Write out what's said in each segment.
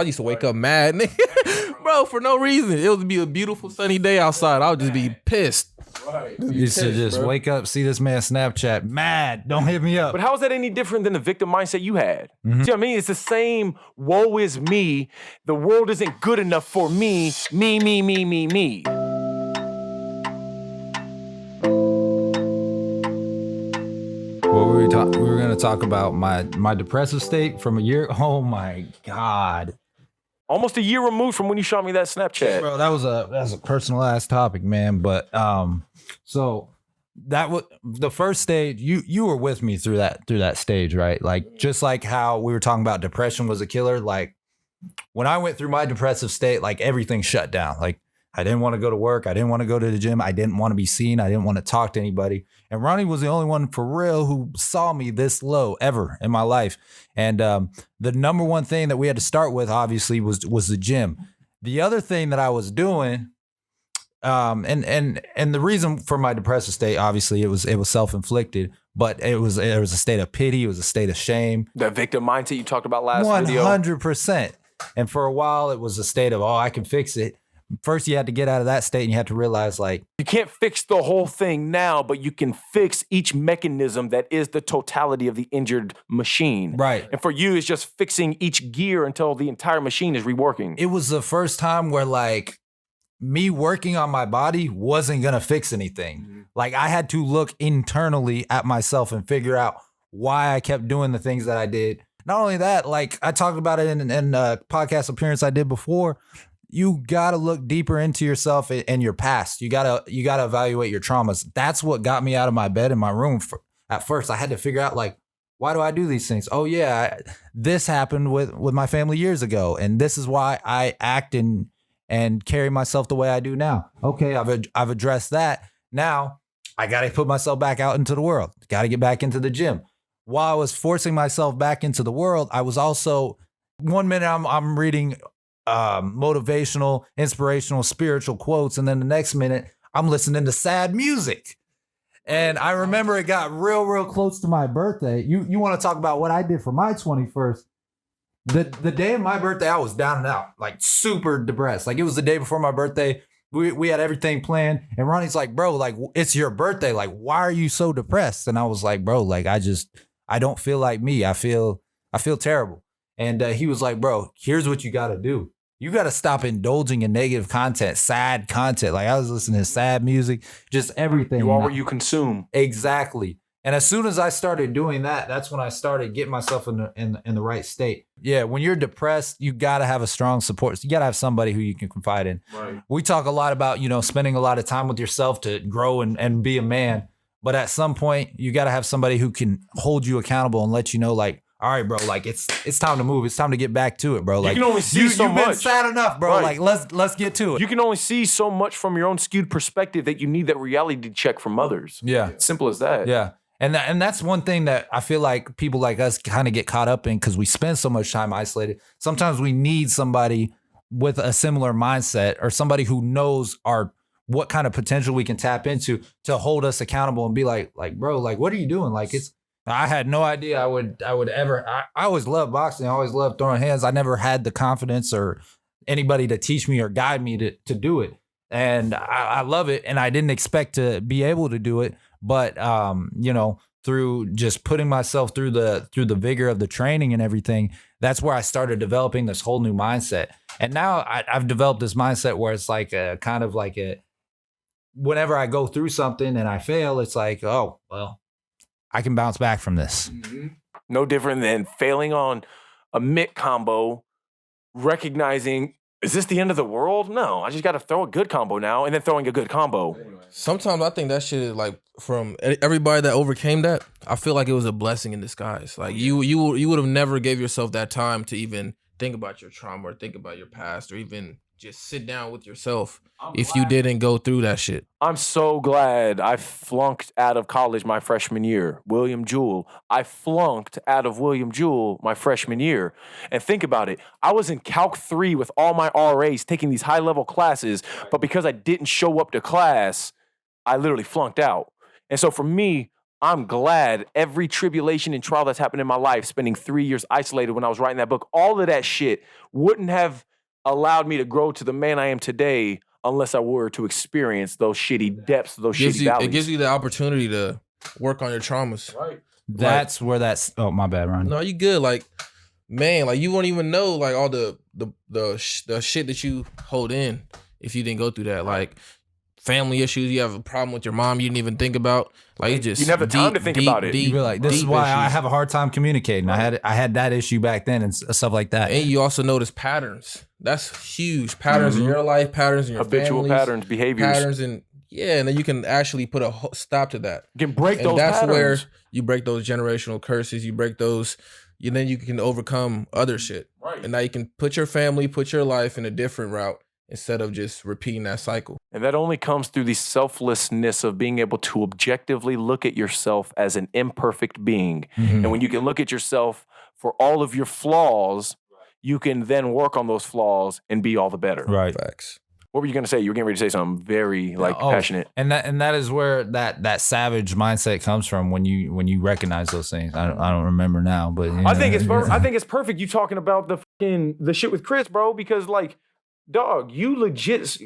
I used to wake up mad, nigga. Bro, for no reason. It would be a beautiful sunny day outside. I would just be pissed. Right. You should just wake up, see this man Snapchat, mad, don't hit me up. But how is that any different than the victim mindset you had? See what I mean? It's the same, woe is me. The world isn't good enough for me. Me. Well, we were going to talk about my depressive state from a year. Oh my God. Almost a year removed from when you shot me that Snapchat. Bro, that's a personal ass topic, man. But so that was the first stage. You were with me through that stage, right? Like just like how we were talking about depression was a killer. Like when I went through my depressive state, like everything shut down. Like I didn't want to go to work. I didn't want to go to the gym. I didn't want to be seen. I didn't want to talk to anybody. And Ronnie was the only one for real who saw me this low ever in my life. And the number one thing that we had to start with, obviously, was the gym. The other thing that I was doing, and the reason for my depressive state, obviously, it was self-inflicted, but it was a state of pity. It was a state of shame. That victim mindset you talked about last video. 100%. And for a while, it was a state of, oh, I can fix it. First, you had to get out of that state and you had to realize, like, you can't fix the whole thing now, but you can fix each mechanism that is the totality of the injured machine. Right. And for you, it's just fixing each gear until the entire machine is reworking. It was the first time where, like, me working on my body wasn't going to fix anything. Mm-hmm. Like, I had to look internally at myself and figure out why I kept doing the things that I did. Not only that, like, I talked about it in a podcast appearance I did before. You got to look deeper into yourself and your past. You got to evaluate your traumas. That's what got me out of my bed in my room. At first, I had to figure out, like, why do I do these things? Oh, yeah, this happened with my family years ago. And this is why I act and carry myself the way I do now. Okay, I've addressed that. Now, I got to put myself back out into the world. Got to get back into the gym. While I was forcing myself back into the world, I was also, one minute I'm reading motivational, inspirational, spiritual quotes. And then the next minute I'm listening to sad music. And I remember it got real close to my birthday. You want to talk about what I did for my 21st. The day of my birthday, I was down and out, like super depressed. Like it was the day before my birthday. We had everything planned. And Ronnie's like, bro, like it's your birthday. Like, why are you so depressed? And I was like, bro, like I don't feel like me. I feel terrible. And he was like, bro, here's what you got to do. You got to stop indulging in negative content, sad content. Like I was listening to sad music, just everything. You are what you consume. Exactly. And as soon as I started doing that, that's when I started getting myself in the right state. Yeah, when you're depressed, you got to have a strong support. You got to have somebody who you can confide in. Right. We talk a lot about, spending a lot of time with yourself to grow and be a man. But at some point, you got to have somebody who can hold you accountable and let you know, like, all right, bro, like it's time to move. It's time to get back to it, bro. Like you can only see so much. You've been sad enough, bro. Right. Like let's get to it. You can only see so much from your own skewed perspective that you need that reality check from others. Yeah. Simple as that. Yeah. And that's one thing that I feel like people like us kind of get caught up in because we spend so much time isolated. Sometimes we need somebody with a similar mindset or somebody who knows what kind of potential we can tap into to hold us accountable and be like, bro, like, what are you doing? Like I had no idea I would ever. I always loved boxing. I always loved throwing hands. I never had the confidence or anybody to teach me or guide me to do it. And I love it. And I didn't expect to be able to do it. But, through just putting myself through the vigor of the training and everything, that's where I started developing this whole new mindset. And now I've developed this mindset where it's like whenever I go through something and I fail, it's like, oh, well, I can bounce back from this. Mm-hmm. No different than failing on a mitt combo, recognizing, is this the end of the world? No, I just got to throw a good combo now and then throwing a good combo. Sometimes I think that shit is like from everybody that overcame that, I feel like it was a blessing in disguise. Like you would have never gave yourself that time to even think about your trauma or think about your past or even just sit down with yourself if you didn't go through that shit. I'm so glad I flunked out of college my freshman year. William Jewell. I flunked out of William Jewell my freshman year. And think about it. I was in Calc 3 with all my RAs taking these high-level classes, but because I didn't show up to class, I literally flunked out. And so for me, I'm glad every tribulation and trial that's happened in my life, spending 3 years isolated when I was writing that book, all of that shit wouldn't have allowed me to grow to the man I am today unless I were to experience those shitty depths, those shitty valleys. It gives you the opportunity to work on your traumas. Right. That's where that's. Oh, my bad, Ronnie. No, you good. Like, man, like you won't even know like all the shit that you hold in if you didn't go through that. Like family issues, you have a problem with your mom you didn't even think about. Like it just you never time to think about it. You be like, this is why I issues. have a hard time communicating. Right. I had that issue back then and stuff like that. And you also notice patterns. That's huge. Patterns in your life, patterns in your Habitual families, patterns, behaviors. patterns in and then you can actually put a stop to that. You can break And those that's patterns. where you break those generational curses. You break those. Then you can overcome other shit. Right. And now you can put your family, put your life in a different route instead of just repeating that cycle. And that only comes through the selflessness of being able to objectively look at yourself as an imperfect being. And when you can look at yourself for all of your flaws, you can then work on those flaws and be all the better. Right. Facts. What were you going to say? You were getting ready to say something very passionate. And that is where that savage mindset comes from when you recognize those things. I don't remember now, but I think it's perfect. You talking about the shit with Chris, bro, because like, dog, you legit.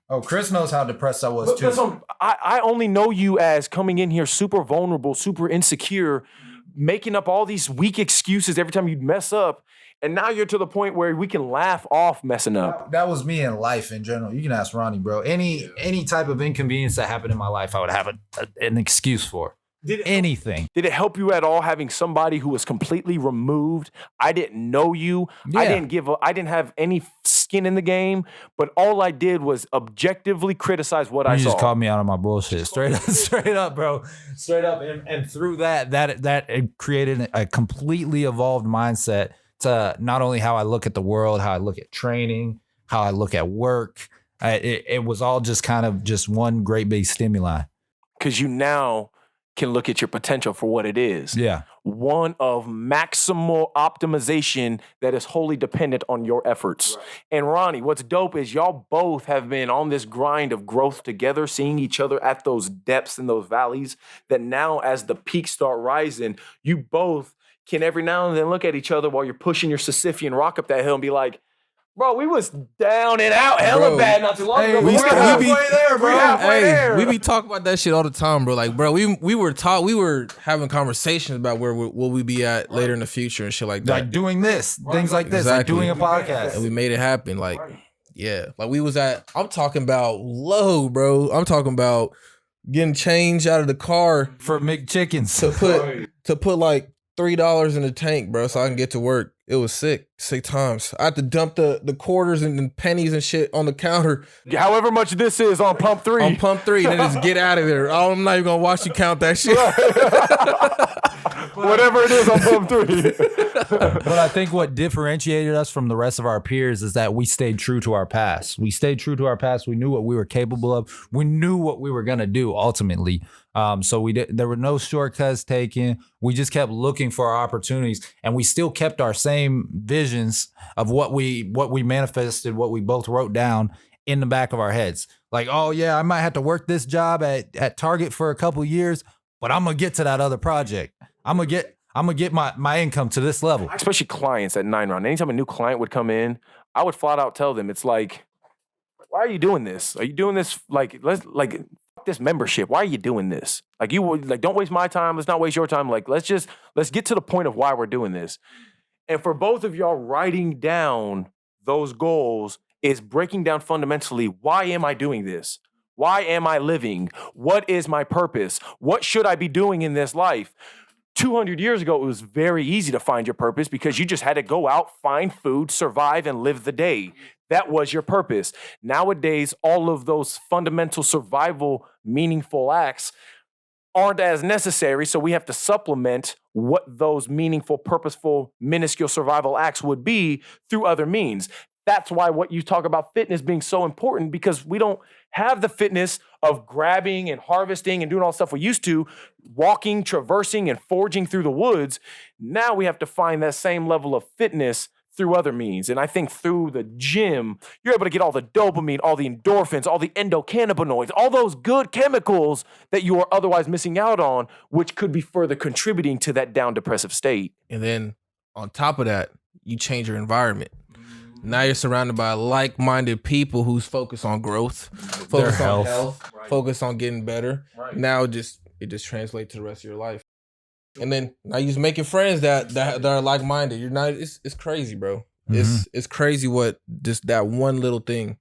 Oh, Chris knows how depressed I was too. I only know you as coming in here super vulnerable, super insecure, making up all these weak excuses every time you'd mess up. And now you're to the point where we can laugh off messing up. That was me in life in general. You can ask Ronnie, bro. Any type of inconvenience that happened in my life, I would have an excuse for. Anything. Did it help you at all having somebody who was completely removed? I didn't know you. Yeah. I didn't have any skin in the game, but all I did was objectively criticize what I saw. You just called me out on my bullshit. Straight up, bro. Straight up. And through that it created a completely evolved mindset to not only how I look at the world, how I look at training, how I look at work. It was all just kind of just one great big stimuli. Because you now can look at your potential for what it is. Yeah. One of maximal optimization that is wholly dependent on your efforts. Right. And Ronnie, what's dope is y'all both have been on this grind of growth together, seeing each other at those depths and those valleys, that now as the peaks start rising, you both can every now and then look at each other while you're pushing your Sisyphean rock up that hill and be like, bro, we was down and out hella bad not too long ago. We halfway there, bro. Halfway there. We be talking about that shit all the time, bro. Like, bro, we were having conversations about where will we be at later in the future and shit like that. Like doing this, things like this, like doing a podcast. And we made it happen. Like, yeah. Like we was I'm talking about low, bro. I'm talking about getting change out of the car for McChickens to put like $3 in the tank, bro, so I can get to work. It was sick times. I had to dump the quarters and the pennies and shit on the counter. However much this is on pump 3. On pump 3, and then just get out of there. I'm not even gonna watch you count that shit. Whatever it is on pump 3. But I think what differentiated us from the rest of our peers is that we stayed true to our past. We stayed true to our past. We knew what we were capable of. We knew what we were gonna do ultimately. So there were no shortcuts taken. We just kept looking for our opportunities, and we still kept our same visions of what we manifested, what we both wrote down in the back of our heads. Like, oh yeah, I might have to work this job at Target for a couple years, but I'm gonna get to that other project. I'm gonna get my income to this level. Especially clients at 9 Round. Anytime a new client would come in, I would flat out tell them, it's like, why are you doing this? Are you doing this this membership? Why are you doing this? Don't waste my time. Let's not waste your time. Let's get to the point of why we're doing this. And for both of y'all, writing down those goals is breaking down fundamentally, why am I doing this? Why am I living? What is my purpose? What should I be doing in this life? 200 years ago, it was very easy to find your purpose because you just had to go out, find food, survive, and live the day. That was your purpose. Nowadays, all of those fundamental survival, meaningful acts aren't as necessary, so we have to supplement what those meaningful, purposeful, minuscule survival acts would be through other means. That's why what you talk about fitness being so important, because we don't have the fitness of grabbing and harvesting and doing all the stuff we used to, walking, traversing, and forging through the woods. Now we have to find that same level of fitness through other means. And I think through the gym, you're able to get all the dopamine, all the endorphins, all the endocannabinoids, all those good chemicals that you are otherwise missing out on, which could be further contributing to that down depressive state. And then on top of that, you change your environment. Now you're surrounded by like-minded people who's focused on growth, focused on health, focused on getting better. Now it just translates to the rest of your life. And then now you're just making friends that are like-minded. You're not. It's crazy, bro. It's crazy what just that one little thing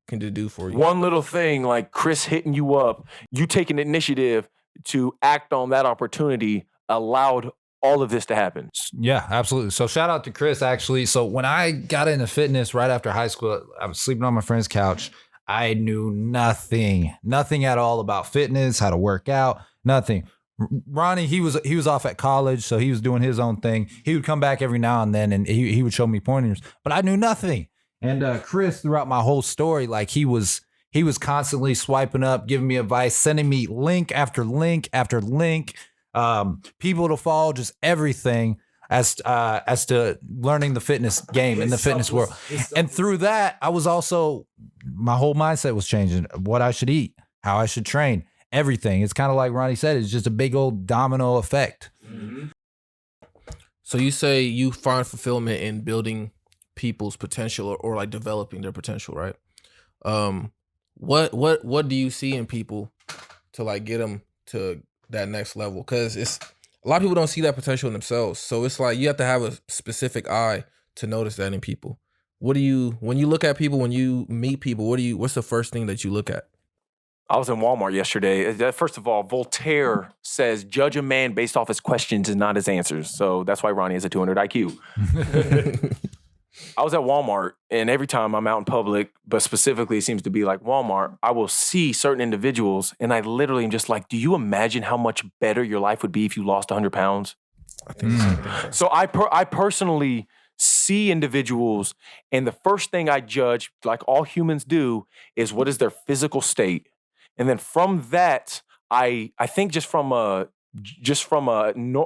can do for you. One little thing like Chris hitting you up, you taking initiative to act on that opportunity allowed all of this to happen. Yeah, absolutely. So shout out to Chris, actually. So when I got into fitness right after high school, I was sleeping on my friend's couch. I knew nothing at all about fitness, how to work out, nothing. Ronnie, he was off at college, so he was doing his own thing. He would come back every now and then, and he would show me pointers, but I knew nothing. And Chris, throughout my whole story, like he was constantly swiping up, giving me advice, sending me link after link after link, people to follow, just everything as to learning the fitness game and the fitness world. And through that, I was also, my whole mindset was changing. What I should eat, how I should train. Everything. It's kind of like Ronnie said, it's just a big old domino effect. Mm-hmm. So you say you find fulfillment in building people's potential or like developing their potential, right? What do you see in people to like get them to that next level? Because it's a lot of people don't see that potential in themselves. So it's like you have to have a specific eye to notice that in people. When you look at people, when you meet people, what's the first thing that you look at? I was in Walmart yesterday. First of all, Voltaire says, judge a man based off his questions and not his answers. So that's why Ronnie has a 200 IQ. I was at Walmart, and every time I'm out in public, but specifically it seems to be like Walmart, I will see certain individuals, and I literally am just like, do you imagine how much better your life would be if you lost 100 pounds? I think So I personally see individuals, and the first thing I judge, like all humans do, is what is their physical state. And then from that, I think just from a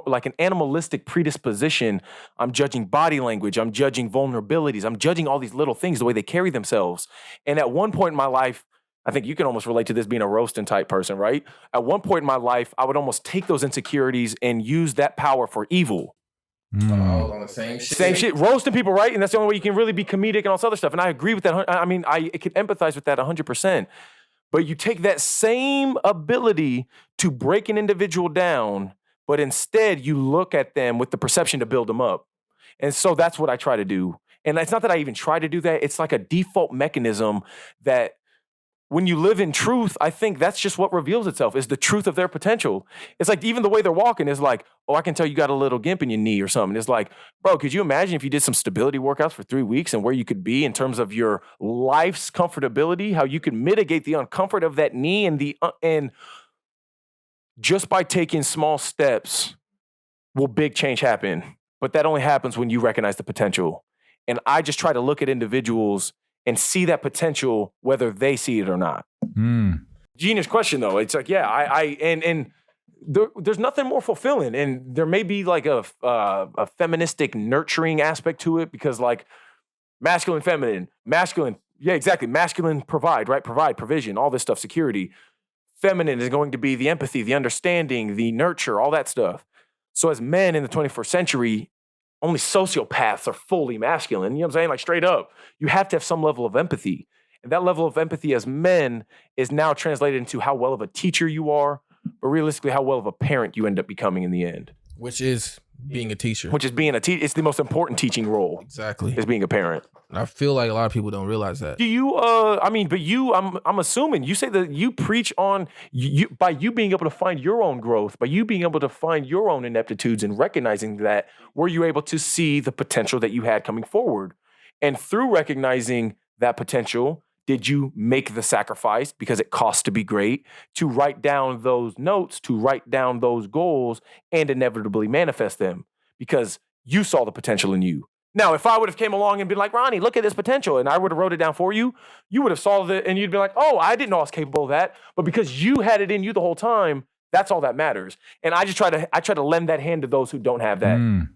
like an animalistic predisposition, I'm judging body language, I'm judging vulnerabilities, I'm judging all these little things, the way they carry themselves. And at one point in my life, I think you can almost relate to this being a roasting type person, right? At one point in my life, I would almost take those insecurities and use that power for evil. On the same shit. Same shit, roasting people, right? And that's the only way you can really be comedic and all this other stuff. And I agree with that. I mean, I can empathize with that 100%. But you take that same ability to break an individual down, but instead you look at them with the perception to build them up. And so that's what I try to do. And it's not that I even try to do that. It's like a default mechanism that when you live in truth, I think that's just what reveals itself, is the truth of their potential. It's like even the way they're walking is like, oh, I can tell you got a little gimp in your knee or something. It's like, bro, could you imagine if you did some stability workouts for 3 weeks and where you could be in terms of your life's comfortability, how you could mitigate the uncomfort of that knee and just by taking small steps will big change happen. But that only happens when you recognize the potential. And I just try to look at individuals and see that potential, whether they see it or not. Genius question, though. It's like, yeah, there's nothing more fulfilling, and there may be like a feministic nurturing aspect to it, because like masculine, feminine, masculine, yeah, exactly, masculine provide, right, provide, provision, all this stuff, security. Feminine is going to be the empathy, the understanding, the nurture, all that stuff. So as men in the 21st century, only sociopaths are fully masculine. You know what I'm saying? Like straight up. You have to have some level of empathy. And that level of empathy as men is now translated into how well of a teacher you are, but realistically how well of a parent you end up becoming in the end. Which is being a teacher. Which is being a teacher. It's the most important teaching role. Exactly. Is being a parent. I feel like a lot of people don't realize that. Do you, I'm assuming you say that you preach on, by you being able to find your own growth, by you being able to find your own ineptitudes and recognizing that, were you able to see the potential that you had coming forward? And through recognizing that potential, did you make the sacrifice, because it costs to be great, to write down those notes, to write down those goals, and inevitably manifest them because you saw the potential in you? Now, if I would have came along and been like, Ronnie, look at this potential, and I would have wrote it down for you, you would have saw it, and you'd be like, oh, I didn't know I was capable of that. But because you had it in you the whole time, that's all that matters. And I try to lend that hand to those who don't have that.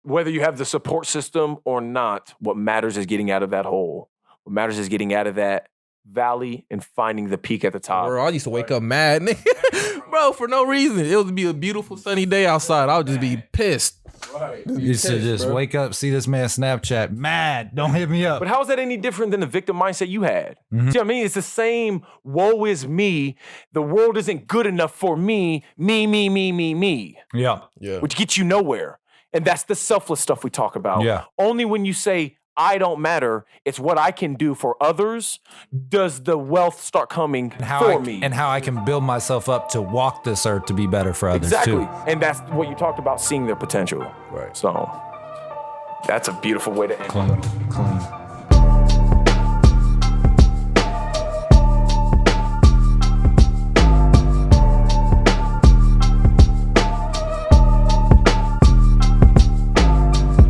whether you have the support system or not, what matters is getting out of that hole. What matters is getting out of that valley and finding the peak at the top. Bro, I used to wake up mad, bro, for no reason. It would be a beautiful sunny day outside. I would just be pissed. Right. You used to just wake up, see this man Snapchat, mad, don't hit me up. But how is that any different than the victim mindset you had? See what I mean? It's the same, woe is me. The world isn't good enough for me. Me. Yeah. Which gets you nowhere. And that's the selfless stuff we talk about. Yeah. Only when you say, I don't matter, it's what I can do for others, does the wealth start coming for me. And how I can build myself up to walk this earth to be better for others Exactly. too. And that's what you talked about, seeing their potential. Right. So that's a beautiful way to end. Clean.